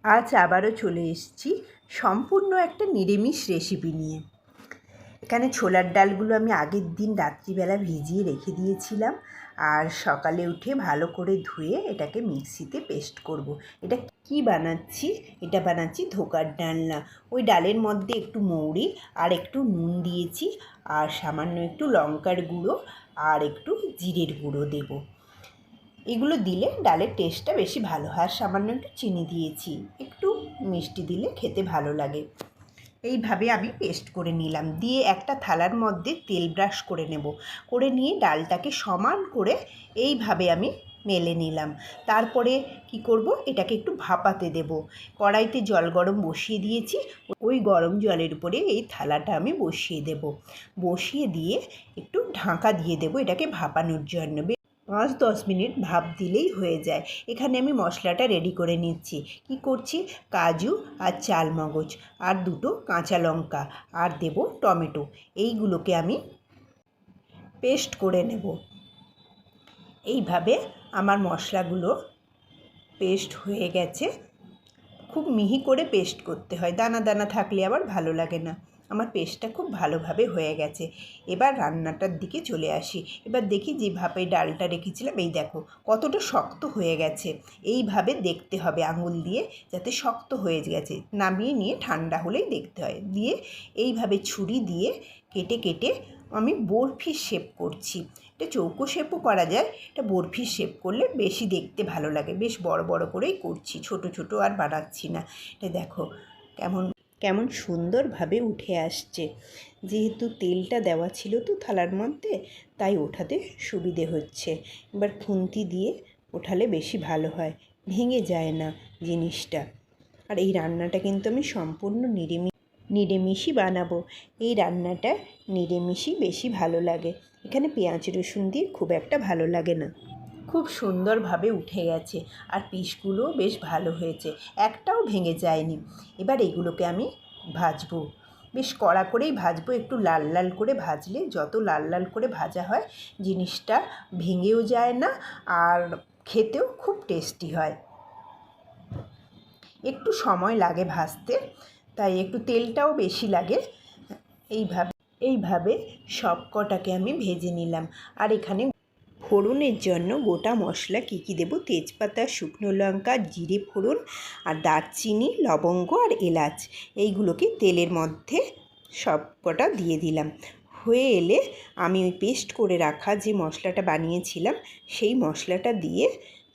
আজ আবারও চলে এসেছি সম্পূর্ণ একটা নিরামিষ রেসিপি নিয়ে। এখানে ছোলার ডালগুলো আমি আগের দিন রাত্রিবেলা ভিজিয়ে রেখে দিয়েছিলাম, আর সকালে উঠে ভালো করে ধুয়ে এটাকে মিক্সিতে পেস্ট করব। এটা কি বানাচ্ছি? এটা বানাচ্ছি ধোকার ডালনা। ওই ডালের মধ্যে একটু মৌরি আর একটু নুন দিয়েছি, আর সামান্য একটু লঙ্কার গুঁড়ো আর একটু জিরের গুঁড়ো দেবো। এগুলো দিলে ডালের টেস্টটা বেশি ভালো হয়। আর সামান্য একটু চিনি দিয়েছি, একটু মিষ্টি দিলে খেতে ভালো লাগে। এইভাবে আমি পেস্ট করে নিলাম, দিয়ে একটা থালার মধ্যে তেল ব্রাশ করে নেব। করে নিয়ে ডালটাকে সমান করে এইভাবে আমি মেলে নিলাম। তারপরে কি করব, এটাকে একটু ভাপাতে দেব। কড়াইতে জল গরম বসিয়ে দিয়েছি, ওই গরম জলের উপরে এই থালাটা আমি বসিয়ে দেব। বসিয়ে দিয়ে একটু ঢাকা দিয়ে দেব এটাকে ভাপানোর জন্য। 5-10 মিনিট ভাপ দিলেই হয়ে যায়। এখানে আমি মশলাটা রেডি করে নিচ্ছি। কি করছি, কাজু আর চালমগজ আর 2টো কাঁচা লঙ্কা আর দেব টমেটো, এইগুলোকে আমি পেস্ট করে নেব। এইভাবে আমার মশলাগুলো পেস্ট হয়ে গেছে। খুব মিহি করে পেস্ট করতে হয়, দানা দানা থাকলে আবার ভালো লাগে না। আমার পেস্টটা খুব ভালোভাবে হয়ে গেছে। এবার রান্নাটার দিকে চলে আসি। এবার দেখি যে ভাপে ডালটা রেখেছিলাম, এই দেখো কতটা শক্ত হয়ে গেছে। এইভাবে দেখতে হবে আঙুল দিয়ে, যাতে শক্ত হয়ে গেছে। নামিয়ে নিয়ে ঠান্ডা হলেই দেখতে হয়। দিয়ে এইভাবে ছুরি দিয়ে কেটে কেটে আমি বরফির শেপ করছি। এটা চৌকো শেপও করা যায়, এটা বরফির শেপ করলে বেশি দেখতে ভালো লাগে। বেশ বড় বড় করেই করছি, ছোট ছোট আর বানাচ্ছি না। এটা দেখো কেমন কেমন সুন্দরভাবে উঠে আসছে। যেহেতু তেলটা দেওয়া ছিল তো থালার মধ্যে, তাই ওঠাতে সুবিধে হচ্ছে। এবার খুন্তি দিয়ে ওঠালে বেশি ভালো হয়, ভেঙে যায় না জিনিসটা। আর এই রান্নাটা কিন্তু আমি সম্পূর্ণ নিরামিষই বানাবো। এই রান্নাটা নিরামিষই বেশি ভালো লাগে। এখানে পেঁয়াজ রসুন দিয়ে খুব একটা ভালো লাগে না। খুব সুন্দরভাবে উঠে গেছে, আর পিসগুলোও বেশ ভালো হয়েছে, একটাও ভেঙে যায়নি। এবার এগুলোকে আমি ভাজবো, বেশ কড়া করেই ভাজবো। একটু লাল লাল করে ভাজলে, যত লাল লাল করে ভাজা হয় জিনিসটা ভেঙেও যায় না, আর খেতেও খুব টেস্টি হয়। একটু সময় লাগে ভাজতে, তাই একটু তেলটাও বেশি লাগে। এইভাবে সব কটাকে আমি ভেজে নিলাম। আর এখানে ফোড়নের জন্য গোটা মশলা কী কী দেবো, তেজপাতা, শুকনো লঙ্কা, জিরে ফোড়ন আর দারচিনি, লবঙ্গ আর এলাচ, এইগুলোকে তেলের মধ্যে সব কটা দিয়ে দিলাম। হয়ে এলে আমি ওই পেস্ট করে রাখা যে মশলাটা বানিয়েছিলাম, সেই মশলাটা দিয়ে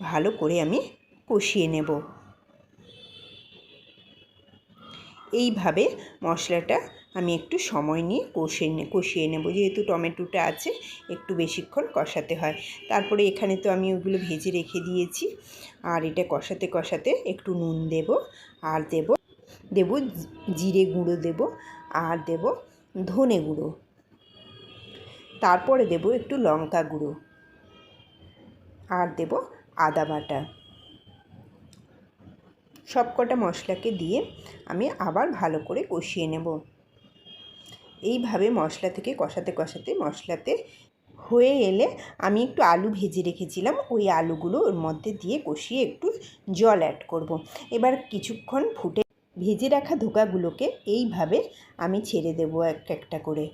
ভালো করে আমি কষিয়ে নেব। এইভাবে মশলাটা আমি একটু সময় নিয়ে কষিয়ে নেব। যেহেতু টমেটোটা আছে, একটু বেশিক্ষণ কষাতে হয়। তারপরে এখানে তো আমি ওগুলো ভেজে রেখে দিয়েছি, আর এটা কষাতে কষাতে একটু নুন দেব, আর দেব জিরে গুঁড়ো দেব, আর দেব ধনে গুঁড়ো, তারপরে দেব একটু লঙ্কা গুঁড়ো, আর দেব আদা বাটা। সব কটা মশলাকে দিয়ে আমি আবার ভালো করে কষিয়ে নেব। এইভাবে মশলা থেকে কষাতে কষাতে মশলাতে হয়ে এলে আমি একটু আলু ভেজে রেখেছিলাম, ওই আলুগুলো ওর মধ্যে দিয়ে কষিয়ে একটু জল অ্যাড করব। এবার কিছুক্ষণ ফুটে ভেজে রাখা ধোকাগুলোকে এইভাবে আমি ছেড়ে দেবো একটা করে।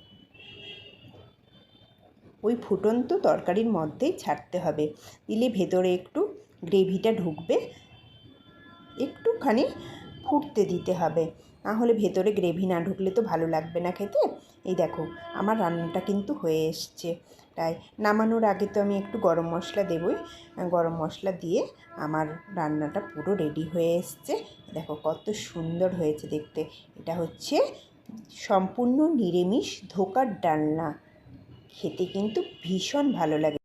ওই ফুটন্ত তরকারির মধ্যেই ছাড়তে হবে, দিলে ভেতরে একটু গ্রেভিটা ঢুকবে। একটুখানি ফুটতে দিতে হবে, নাহলে ভেতরে গ্রেভি না ঢুকলে তো ভালো লাগবে না খেতে। এই দেখো আমার রান্নাটা কিন্তু হয়ে এসছে। তাই নামানোর আগে তো আমি একটু গরম মশলা দেবই। গরম মশলা দিয়ে আমার রান্নাটা পুরো রেডি হয়ে এসছে। দেখো কত সুন্দর হয়েছে দেখতে। এটা হচ্ছে সম্পূর্ণ নিরামিষ ধোকার ডালনা। খেতে কিন্তু ভীষণ ভালো লাগে।